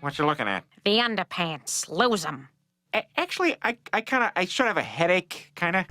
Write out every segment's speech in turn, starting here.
What you looking at? The underpants. Lose 'em. Actually, I sort of have a headache, kinda.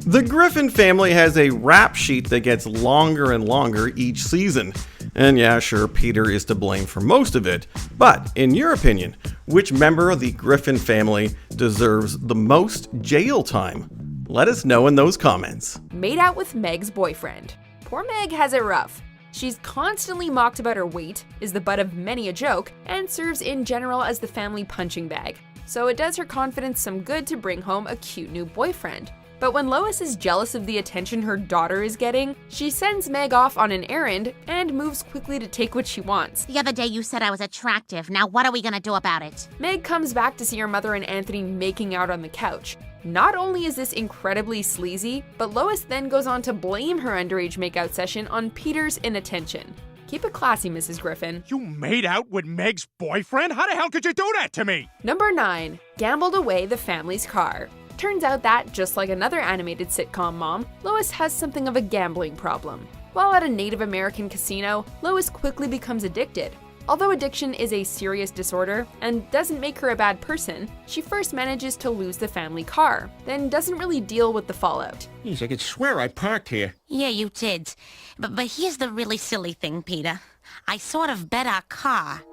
The Griffin family has a rap sheet that gets longer and longer each season. And yeah, sure, Peter is to blame for most of it. But, in your opinion, which member of the Griffin family deserves the most jail time? Let us know in those comments. Made out with Meg's boyfriend. Poor Meg has it rough. She's constantly mocked about her weight, is the butt of many a joke, and serves in general as the family punching bag. So it does her confidence some good to bring home a cute new boyfriend. But when Lois is jealous of the attention her daughter is getting, she sends Meg off on an errand and moves quickly to take what she wants. The other day you said I was attractive. Now what are we gonna do about it? Meg comes back to see her mother and Anthony making out on the couch. Not only is this incredibly sleazy, but Lois then goes on to blame her underage makeout session on Peter's inattention. Keep it classy, Mrs. Griffin. You made out with Meg's boyfriend? How the hell could you do that to me? Number 9. Gambled away the family's car. Turns out that, just like another animated sitcom mom, Lois has something of a gambling problem. While at a Native American casino, Lois quickly becomes addicted. Although addiction is a serious disorder and doesn't make her a bad person, she first manages to lose the family car, then doesn't really deal with the fallout. Jeez, I could swear I parked here. Yeah, you did. But here's the really silly thing, Peter. I sort of bet our car.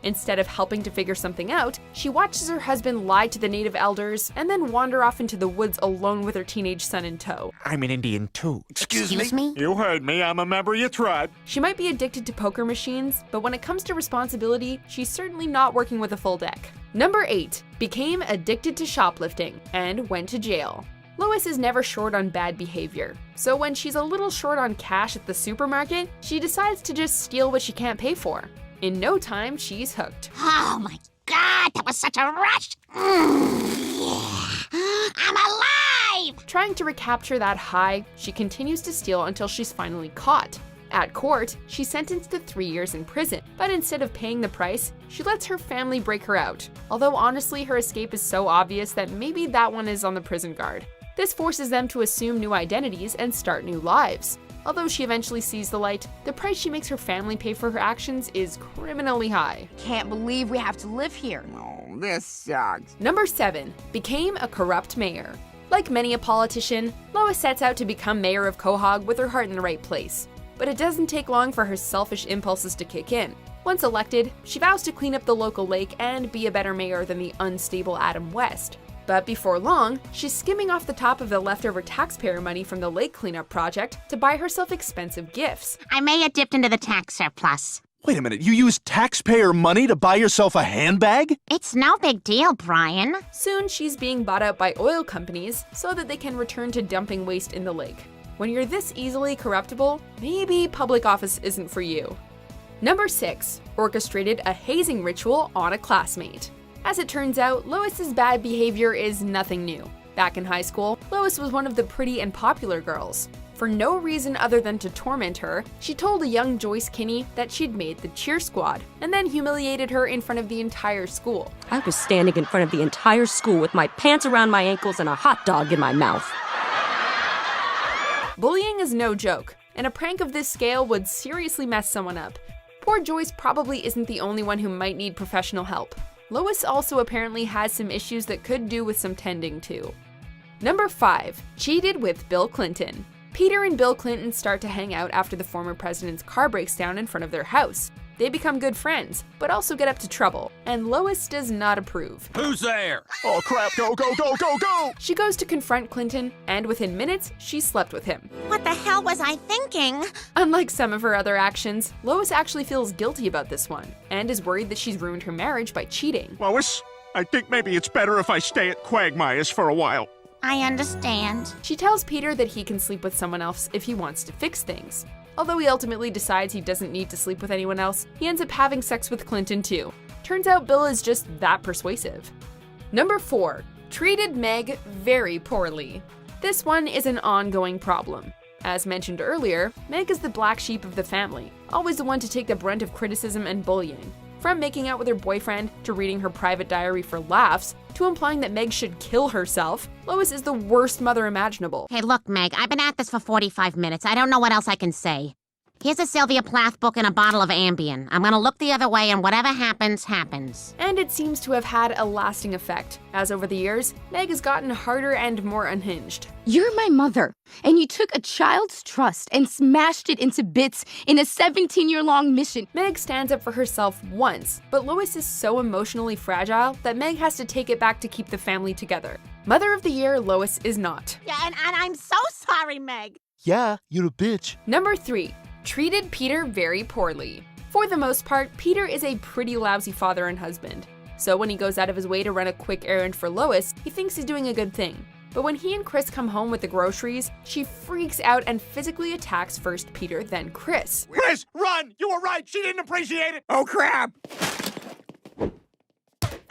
Instead of helping to figure something out, she watches her husband lie to the native elders and then wander off into the woods alone with her teenage son in tow. I'm an Indian too. Excuse me? You heard me. I'm a member of your tribe. She might be addicted to poker machines, but when it comes to responsibility, she's certainly not working with a full deck. Number 8. Became addicted to shoplifting and went to jail. Lois is never short on bad behavior, so when she's a little short on cash at the supermarket, she decides to just steal what she can't pay for. In no time, she's hooked. Oh my god, that was such a rush! Yeah. I'm alive! Trying to recapture that high, she continues to steal until she's finally caught. At court, she's sentenced to 3 years in prison, but instead of paying the price, she lets her family break her out. Although honestly, her escape is so obvious that maybe that one is on the prison guard. This forces them to assume new identities and start new lives. Although she eventually sees the light, the price she makes her family pay for her actions is criminally high. Can't believe we have to live here. Oh, this sucks. Number 7. Became a corrupt mayor. Like many a politician, Lois sets out to become mayor of Quahog with her heart in the right place. But it doesn't take long for her selfish impulses to kick in. Once elected, she vows to clean up the local lake and be a better mayor than the unstable Adam West. But before long, she's skimming off the top of the leftover taxpayer money from the lake cleanup project to buy herself expensive gifts. I may have dipped into the tax surplus. Wait a minute, you used taxpayer money to buy yourself a handbag? It's no big deal, Brian. Soon, she's being bought out by oil companies so that they can return to dumping waste in the lake. When you're this easily corruptible, maybe public office isn't for you. Number 6. Orchestrated a hazing ritual on a classmate. As it turns out, Lois's bad behavior is nothing new. Back in high school, Lois was one of the pretty and popular girls. For no reason other than to torment her, she told a young Joyce Kinney that she'd made the cheer squad, and then humiliated her in front of the entire school. I was standing in front of the entire school with my pants around my ankles and a hot dog in my mouth. Bullying is no joke, and a prank of this scale would seriously mess someone up. Poor Joyce probably isn't the only one who might need professional help. Lois also apparently has some issues that could do with some tending to. Number 5. Cheated with Bill Clinton. Peter and Bill Clinton start to hang out after the former president's car breaks down in front of their house. They become good friends, but also get up to trouble, and Lois does not approve. Who's there? Oh crap, go, go, go, go, go! She goes to confront Clinton, and within minutes, she slept with him. What the hell was I thinking? Unlike some of her other actions, Lois actually feels guilty about this one, and is worried that she's ruined her marriage by cheating. Lois, I think maybe it's better if I stay at Quagmire's for a while. I understand. She tells Peter that he can sleep with someone else if he wants to fix things. Although he ultimately decides he doesn't need to sleep with anyone else, he ends up having sex with Clinton too. Turns out Bill is just that persuasive. Number 4. Treated Meg very poorly. This one is an ongoing problem. As mentioned earlier, Meg is the black sheep of the family, always the one to take the brunt of criticism and bullying. From making out with her boyfriend, to reading her private diary for laughs, to implying that Meg should kill herself, Lois is the worst mother imaginable. Hey, look, Meg, I've been at this for 45 minutes. I don't know what else I can say. Here's a Sylvia Plath book and a bottle of Ambien. I'm gonna look the other way and whatever happens, happens. And it seems to have had a lasting effect, as over the years, Meg has gotten harder and more unhinged. You're my mother, and you took a child's trust and smashed it into bits in a 17-year-long mission. Meg stands up for herself once, but Lois is so emotionally fragile that Meg has to take it back to keep the family together. Mother of the Year, Lois is not. Yeah, and I'm so sorry, Meg. Yeah, you're a bitch. Number 3. Treated Peter very poorly. For the most part, Peter is a pretty lousy father and husband. So when he goes out of his way to run a quick errand for Lois, he thinks he's doing a good thing. But when he and Chris come home with the groceries, she freaks out and physically attacks first Peter, then Chris. Chris, run! You were right! She didn't appreciate it! Oh, crap!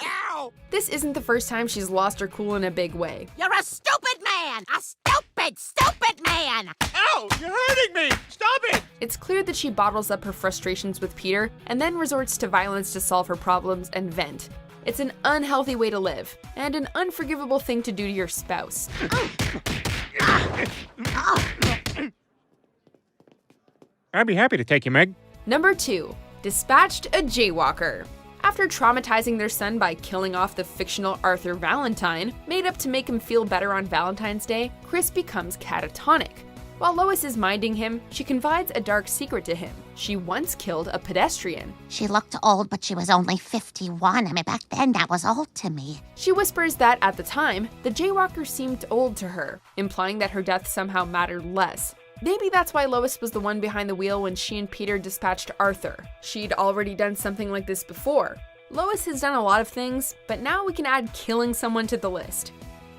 Ow! This isn't the first time she's lost her cool in a big way. You're a stupid man! A stupid man! Ow! You're hurting me! Stop it! It's clear that she bottles up her frustrations with Peter and then resorts to violence to solve her problems and vent. It's an unhealthy way to live, and an unforgivable thing to do to your spouse. I'd be happy to take you, Meg. Number 2. Dispatched a jaywalker. After traumatizing their son by killing off the fictional Arthur Valentine, made up to make him feel better on Valentine's Day, Chris becomes catatonic. While Lois is minding him, she confides a dark secret to him. She once killed a pedestrian. She looked old, but she was only 51. I mean, back then, that was old to me. She whispers that, at the time, the jaywalker seemed old to her, implying that her death somehow mattered less. Maybe that's why Lois was the one behind the wheel when she and Peter dispatched Arthur. She'd already done something like this before. Lois has done a lot of things, but now we can add killing someone to the list.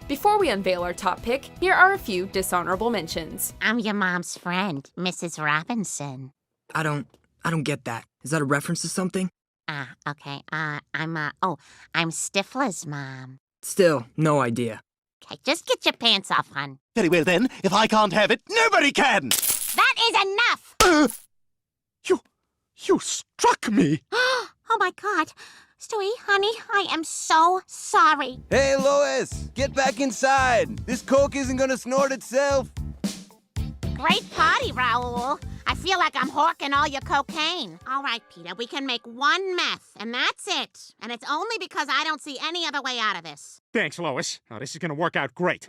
Before we unveil our top pick, here are a few dishonorable mentions. I'm your mom's friend, Mrs. Robinson. I don't get that. Is that a reference to something? Okay. I'm Stifler's mom. Still, no idea. Okay, just get your pants off, hon. Very well then, if I can't have it, nobody can! That is enough! You struck me! Oh my God. Stewie, honey, I am so sorry. Hey, Lois, get back inside. This coke isn't gonna snort itself. Great party, Raoul. I feel like I'm hawking all your cocaine. All right, Peter, we can make one meth, and that's it. And it's only because I don't see any other way out of this. Thanks, Lois. Oh, this is gonna work out great.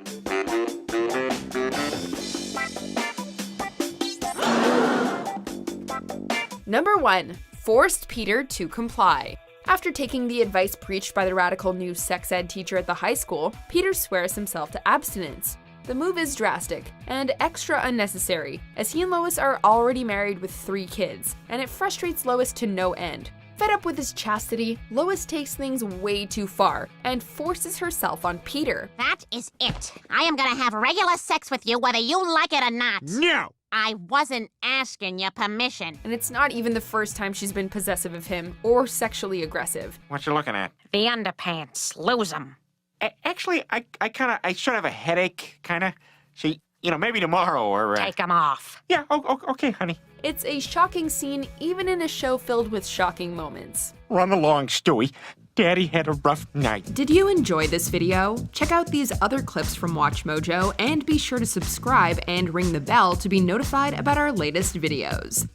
Number 1. Forced Peter to comply. After taking the advice preached by the radical new sex ed teacher at the high school, Peter swears himself to abstinence. The move is drastic and extra unnecessary, as he and Lois are already married with 3 kids, and it frustrates Lois to no end. Fed up with his chastity, Lois takes things way too far and forces herself on Peter. That is it. I am gonna have regular sex with you whether you like it or not. No! I wasn't asking your permission. And it's not even the first time she's been possessive of him or sexually aggressive. What you looking at? The underpants. Lose them. Actually, I sort of have a headache, kinda. So, maybe tomorrow or... Take them off. Yeah, okay, honey. It's a shocking scene even in a show filled with shocking moments. Run along, Stewie. Daddy had a rough night. Did you enjoy this video? Check out these other clips from WatchMojo and be sure to subscribe and ring the bell to be notified about our latest videos.